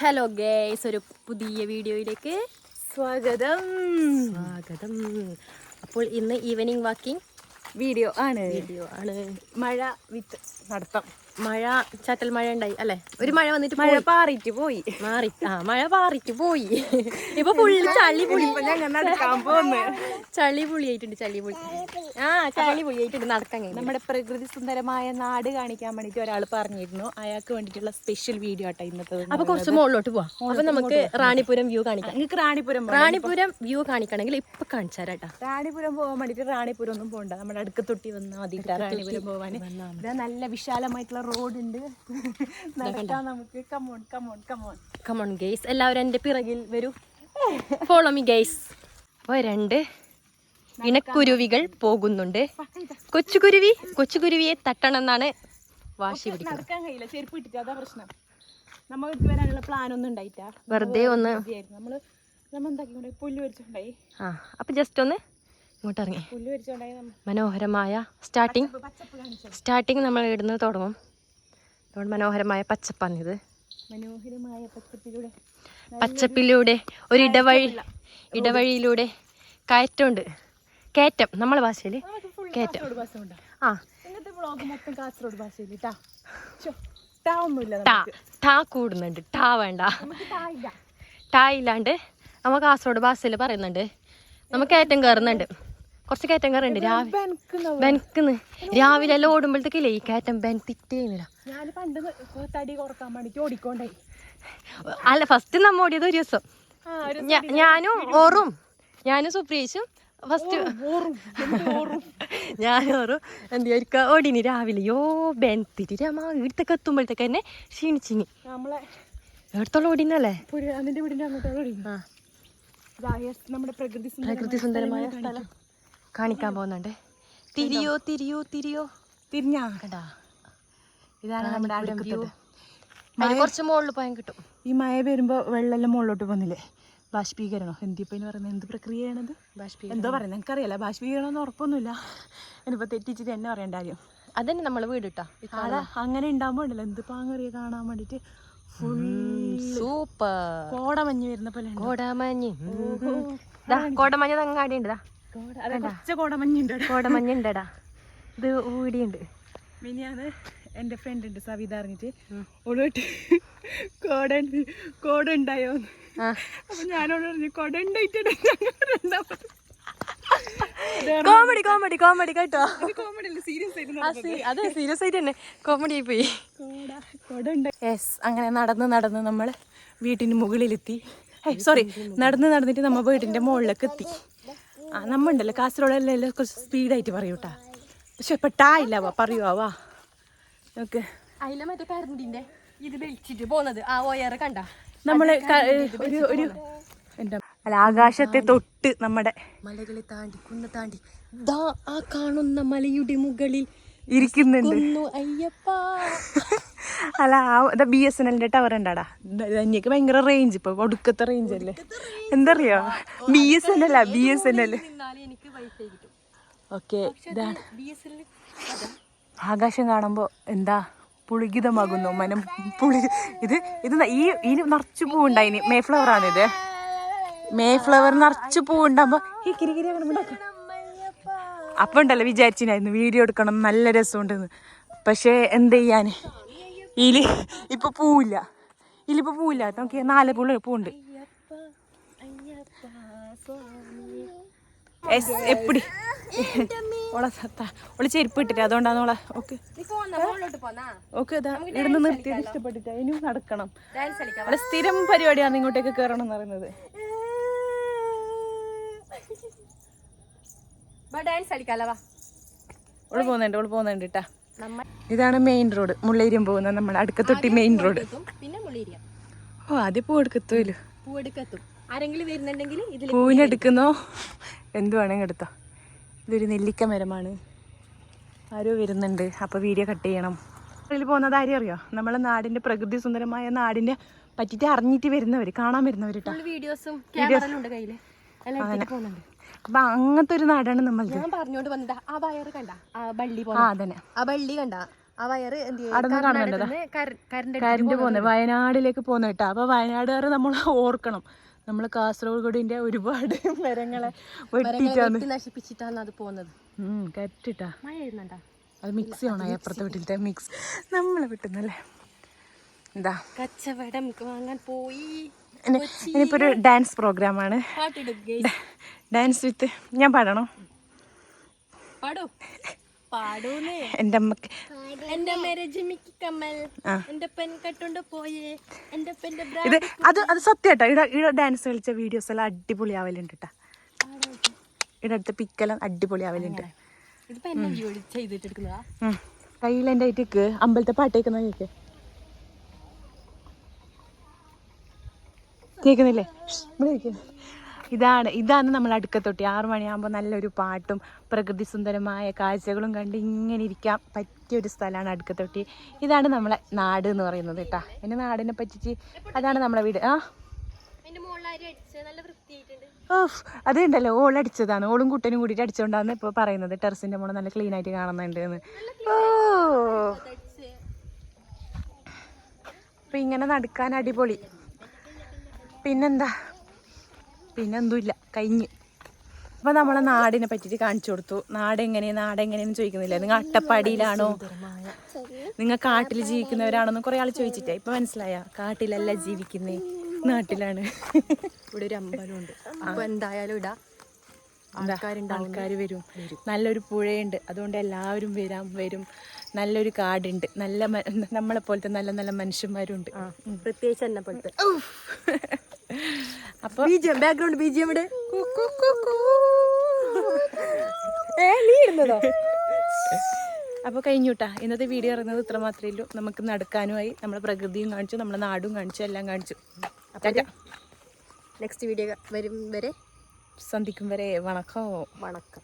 Hello guys, ഒരു പുതിയ വീഡിയോയിലേക്ക് സ്വാഗതം. അപ്പോൾ ഇന്ന് ഈവനിങ് വാക്കിംഗ് വീഡിയോ ആണ്. മഴ വിത്ത് നടത്താം. മഴ, ചാറ്റൽ മഴ ഉണ്ടായി അല്ലേ? ഒരു മഴ വന്നിട്ട് മഴ പാറിയിട്ട് പോയി. മഴ പാറിട്ട് പോയി. ഇപ്പൊ ഫുള്ള് ചളി പുളി. ഞങ്ങൾ നടക്കാൻ പോന്ന്. ചളി പുളിയായിട്ടുണ്ട്. ചളി പുളിയായിട്ടുണ്ട് നടക്കാൻ. നമ്മുടെ പ്രകൃതി സുന്ദരമായ നാട് കാണിക്കാൻ വേണ്ടിട്ട് ഒരാൾ പറഞ്ഞിരുന്നു. അയാൾക്ക് വേണ്ടിട്ടുള്ള സ്പെഷ്യൽ വീഡിയോ ആട്ടോ ഇന്നത്തെ. അപ്പൊ കുറച്ച് മുകളിലോട്ട് പോവാം. അപ്പൊ നമുക്ക് റാണിപുരം വ്യൂ കാണിക്കാം. നിങ്ങൾക്ക് റാണിപുരം വ്യൂ കാണിക്കണമെങ്കിൽ ഇപ്പൊ കാണിച്ചാരാട്ടാ. റാണിപുരം പോകാൻ വേണ്ടിട്ട് റാണിപുരം ഒന്നും പോകണ്ട, നമ്മുടെ അടുക്ക തൊട്ടി വന്നാൽ മതി റാണിപുരം പോവാൻ. ഇതാ നല്ല വിശാലമായിട്ടുള്ള റോഡ് ഉണ്ട്, നടക്കാം നമുക്ക്. കമോൺ ഗൈസ്, എല്ലാവരും എന്റെ പിറകിൽ വരൂ. Follow me guys. അപ്പൊ 2 ഇണക്കുരുവികൾ പോകുന്നുണ്ട്. കൊച്ചുകുരുവിയെ തട്ടണമെന്നാണ് വാശി പിടിക്കുന്നത്. നടക്കാൻ കഴിയില്ല, ചെരുപ്പ് ഇട്ടിട്ട്. അതാ പ്രശ്നം. നമ്മൾക്ക് വരാനുള്ള പ്ലാൻ ഒന്നും ഉണ്ടായിട്ടാ, വെറുതെ ഒന്ന് നമ്മൾ എന്താക്കി പുല്ല് വരിച്ചുണ്ടായി. അപ്പൊ ജസ്റ്റ് ഒന്ന് ഇങ്ങോട്ട് ഇറങ്ങി. പുല്ല് വരിച്ചുണ്ടായി. മനോഹരമായ സ്റ്റാർട്ടിങ് നമ്മൾ ഇടുന്നത് തുടങ്ങും. അതുകൊണ്ട് മനോഹരമായ പച്ചപ്പാണിത്. മനോഹരമായ പച്ചപ്പിലൂടെ ഒരു ഇടവഴിയിലൂടെ കയറ്റം നമ്മളെ ഭാഷയില് കയറ്റം. ഇന്നത്തെ വ്ളോഗ് മൊത്തം കാസർഗോഡ് ഭാഷയിൽ. ടാ കൂടുന്നുണ്ട്. ടാ വേണ്ട, ടാ ഇല്ലാണ്ട് നമ്മൾ കാസർഗോഡ് ഭാഷയിൽ പറയുന്നുണ്ട്. നമ്മൾ കയറ്റം കയറുന്നുണ്ട്, കുറച്ച് കയറ്റം കയറുന്നുണ്ട്. ബെനക്കുന്ന് രാവിലെ എല്ലാം ഓടുമ്പോഴത്തേക്കില്ലേ ഈ കയറ്റം ബെനത്തിട്ടേന്നില്ല. അല്ല, ഫസ്റ്റ് നമ്മ ഓടിയത് ഒരു ദിവസം ഞാനും സുപ്രീഷും ഫസ്റ്റ് ഞാനോറും എന്താ ഓടിനി രാവിലെ. ബെനത്തിട്ട് രമ വീട്ടൊക്കെ എത്തുമ്പോഴത്തേക്ക് തന്നെ ക്ഷീണിച്ചിനി. എവിടത്തോളം ഓടിനല്ലേ? നമ്മുടെ പ്രകൃതി സുന്ദരമായ സ്ഥലം കാണിക്കാൻ പോകുന്നുണ്ട്. തിരിഞ്ഞാ കണ്ടാ? ഇതാണ് നമ്മുടെ കുറച്ച് മുകളിൽ പോയാൽ കിട്ടും. ഈ മഴ വരുമ്പോ വെള്ളമെല്ലാം മുകളിലോട്ട് പോകുന്നില്ലേ? ബാഷ്പീകരണോ എന്തിപ്പോ പറയുന്നത്? എന്ത് പ്രക്രിയയാണത്? എന്തോ പറയുന്നത് എനിക്കറിയാല. ബാഷ്പീകരണം ഒന്നും ഉറപ്പൊന്നുമില്ല. എനിപ്പോ തെറ്റിച്ചിട്ട് എന്നെ പറയേണ്ട കാര്യം. അതന്നെ നമ്മള് വീടിട്ടാ അങ്ങനെ ഉണ്ടാകുമ്പോ ഉണ്ടല്ലോ എന്ത് പാങ്ങറിയ കാണാൻ വേണ്ടിട്ട്. സൂപ്പർ കോടമഞ്ഞ് വരുന്ന പോലെ. കോടമഞ്ഞ് അങ്ങാടി ഉണ്ട്. കോടമഞ്ഞുണ്ടടാ. ഇത് ഊടിയുണ്ട്. മിനിയാന്ന് എൻ്റെ ഫ്രണ്ട് ഉണ്ട് സവിത അറിഞ്ഞിട്ട് ഓളോട്ട് കോട ഉണ്ടായോ. അപ്പൊ ഞാനോട് പറഞ്ഞു കോട ഉണ്ടായിട്ടുണ്ട്. കോമഡി കേട്ടോ. അതെ, സീരിയസ് ആയിട്ട് തന്നെ കോമഡി ആയി പോയി. അങ്ങനെ നടന്ന് നമ്മൾ വീട്ടിന് മുകളിലെത്തി. നടന്നിട്ട് നമ്മ വീട്ടിന്റെ മുകളിലേക്ക് എത്തി. നമ്മണ്ടല്ലോ കാസർഗോഡെല്ലാം കുറച്ച് സ്പീഡായിട്ട് പറയൂട്ടാ. പക്ഷെ ഇപ്പൊ ടാ ഇല്ല, പറയുവാ നമുക്ക്. നമ്മള് ആകാശത്തെ തൊട്ട് നമ്മുടെ മലകളെ താണ്ടി കുന്ന് താണ്ടി ആ കാണുന്ന മലയുടെ മുകളിൽ ഇരിക്കുന്നുണ്ട്. അയ്യപ്പാ. അല്ല, BSNL ടവർ ഉണ്ടാടാ. എനിക്ക് ഭയങ്കര റേഞ്ച്, ഇപ്പൊ ഒടുക്കത്തെ റേഞ്ച് അല്ലേ. എന്തറിയോ? BSNL. ഓക്കെ, ഇതാണ് ആകാശം കാണുമ്പോ എന്താ പുളികിതമാകുന്നു മനം. ഇത് ഈ നിറച്ചു പൂവുണ്ടായിനി. മേഫ്ലവർ ആണിത്. മേഫ്ലവർ നിറച്ചു പൂവുണ്ടാകുമ്പോ ഈ കിരികിരി അപ്പൊ ഉണ്ടല്ലോ വിചാരിച്ചിനായിരുന്നു വീഡിയോ എടുക്കണം, നല്ല രസമുണ്ടെന്ന്. പക്ഷെ എന്ത് ചെയ്യാന്, ഇപ്പൊ പൂവില്ല. നമുക്ക് 4 പൂവുണ്ട്. എപ്പിടി ഓള് ചെരുപ്പ് ഇട്ടിട്ട് അതുകൊണ്ടാണ് ഓളെ. ഓക്കെ ഇവിടുന്ന് നിർത്തിയത് ഇഷ്ടപ്പെട്ടിട്ട് ഇനി നടക്കണം. അവിടെ സ്ഥിരം പരിപാടിയാണ് ഇങ്ങോട്ടേക്ക് കയറണം എന്ന് പറയുന്നത്. ഓള് പോകുന്നുണ്ട് കേട്ടാ. ഇതാണ് മെയിൻ റോഡ്, മുള്ളേരിയം പോകുന്ന നമ്മുടെ അടുക്കത്തൊട്ടി മെയിൻ റോഡ്. ആദ്യം പൂവെടുക്കത്തുമല്ലോ. പൂവിനെടുക്കുന്നോ എന്ത് വേണമെങ്കിൽ എടുത്തോ. ഇതൊരു നെല്ലിക്ക മരമാണ്. ആരോ വരുന്നുണ്ട്, അപ്പോൾ വീഡിയോ കട്ട് ചെയ്യണം. ഇതിൽ പോകുന്നത് ആരും അറിയോ? നമ്മളെ നാടിൻ്റെ പ്രകൃതി സുന്ദരമായ നാടിനെ പറ്റിയിട്ട് അറിഞ്ഞിട്ട് വരുന്നവർ, കാണാൻ വരുന്നവർ കേട്ടോ. അപ്പം അങ്ങനത്തെ ഒരു നാടാണ് നമ്മൾ. പറഞ്ഞോണ്ട് വന്നത് ആ വയറ് കണ്ട, ആ ബള്ളി കണ്ട. ആ വയറ് അടന്ന് കാണുന്നുണ്ടോ കറണ്ട് പോകുന്നത് വയനാടിലേക്ക് പോകുന്ന കേട്ടോ. അപ്പോൾ വയനാടുകാർ നമ്മൾ ഓർക്കണം, നമ്മൾ കാസർഗോഡിന്റെ ഒരുപാട് മരങ്ങളെ വെട്ടിട്ടാണ് നശിപ്പിച്ചിട്ടാണ് അത് പോകുന്നത്. കറക്റ്റാ മഴ വരുന്നുണ്ടോ? അത് മിക്സ് ചെയ്യണം, അപ്പുറത്തെ വീട്ടിലത്തെ മിക്സ് നമ്മളെ വിട്ടുന്നല്ലേ. എന്താ കച്ചവടം വാങ്ങാൻ പോയി. ഇനിയിപ്പോ ഒരു ഡാൻസ് പ്രോഗ്രാമാണ്. ഡാൻസ് വിത്ത് ഞാൻ പാടണോ? പാടൂ പാടൂന്നേ. എൻ്റെ അമ്മക്ക് എന്റെ ജിമിക്ക് കമ്മൽ എന്റെ പെൻ കെട്ടുകൊണ്ട് പോയേ എന്റെ പെന്റെ ഇത് അത് സത്യം കേട്ടോ. ഇവിടെ ഡാൻസ് കളിച്ച വീഡിയോസ് എല്ലാം അടിപൊളി ആവലുണ്ട് കേട്ടോ. ഇവിടെ അടുത്ത പിക്കെല്ലാം അടിപൊളി ആവലുണ്ട്. ഇതിപ്പോ എന്നെ ചെയ്തിട്ടെടുക്കുന്നതാ. കയ്യിലെൻ്റെ ആയിട്ടേക്ക് അമ്പലത്തെ പാട്ടേക്കുന്ന കേക്ക് കേൾക്കുന്നില്ലേ? ഇതാണ് നമ്മൾ അടുക്കത്തൊട്ടി. 6 മണിയാകുമ്പോൾ നല്ലൊരു പാട്ടും പ്രകൃതി സുന്ദരമായ കാഴ്ചകളും കണ്ട് ഇങ്ങനെ ഇരിക്കാൻ പറ്റിയൊരു സ്ഥലമാണ് അടുക്കത്തൊട്ടി. ഇതാണ് നമ്മളെ നാട് എന്ന് പറയുന്നത് കേട്ടോ. എൻ്റെ നാടിനെ പറ്റിച്ച് അതാണ് നമ്മളെ വീട്. അതുണ്ടല്ലോ, ഓളടിച്ചതാണ്. ഓളും കുട്ടനും കൂടിയിട്ട് അടിച്ചുകൊണ്ടാണ് ഇപ്പോൾ പറയുന്നത്. ടെറസിൻ്റെ മോള് നല്ല ക്ലീൻ ആയിട്ട് കാണുന്നുണ്ട് എന്ന്. അപ്പം ഇങ്ങനെ നടക്കാൻ അടിപൊളി. പിന്നെന്തുമില്ല, കഴിഞ്ഞ്. അപ്പോൾ നമ്മളെ നാടിനെ പറ്റിയിട്ട് കാണിച്ചു കൊടുത്തു. നാടെങ്ങനെയെന്ന് ചോദിക്കുന്നില്ല. നിങ്ങൾ അട്ടപ്പാടിയിലാണോ, നിങ്ങൾ കാട്ടിൽ ജീവിക്കുന്നവരാണോന്ന് കുറേ ആൾ ചോദിച്ചിട്ടേ. ഇപ്പം മനസ്സിലായ കാട്ടിലല്ല ജീവിക്കുന്നേ, നാട്ടിലാണ്. ഇവിടെ ഒരു അമ്പലമുണ്ട്. അപ്പോൾ എന്തായാലും ആൾക്കാർ വരും. നല്ലൊരു പുഴയുണ്ട്, അതുകൊണ്ട് എല്ലാവരും വരും. നല്ലൊരു കാടുണ്ട്, നമ്മളെ പോലത്തെ നല്ല നല്ല മനുഷ്യന്മാരുണ്ട്. പ്രത്യേകിച്ച് എന്നെ പോലത്തെ. അപ്പോൾ ബാക്ക്ഗ്രൗണ്ട് BGM ഇവിടെ അപ്പോൾ കഴിഞ്ഞുട്ടാ. ഇന്നത്തെ വീഡിയോ ഇറങ്ങുന്നത് ഇത്ര മാത്രമേ ഉള്ളൂ. നമുക്ക് നടക്കാനുമായി, നമ്മളെ പ്രകൃതിയും കാണിച്ചു, നമ്മളെ നാടും കാണിച്ചു, എല്ലാം കാണിച്ചു. നെക്സ്റ്റ് വീഡിയോ വരും വരെ സന്ധിക്കും വരെ വണക്കം.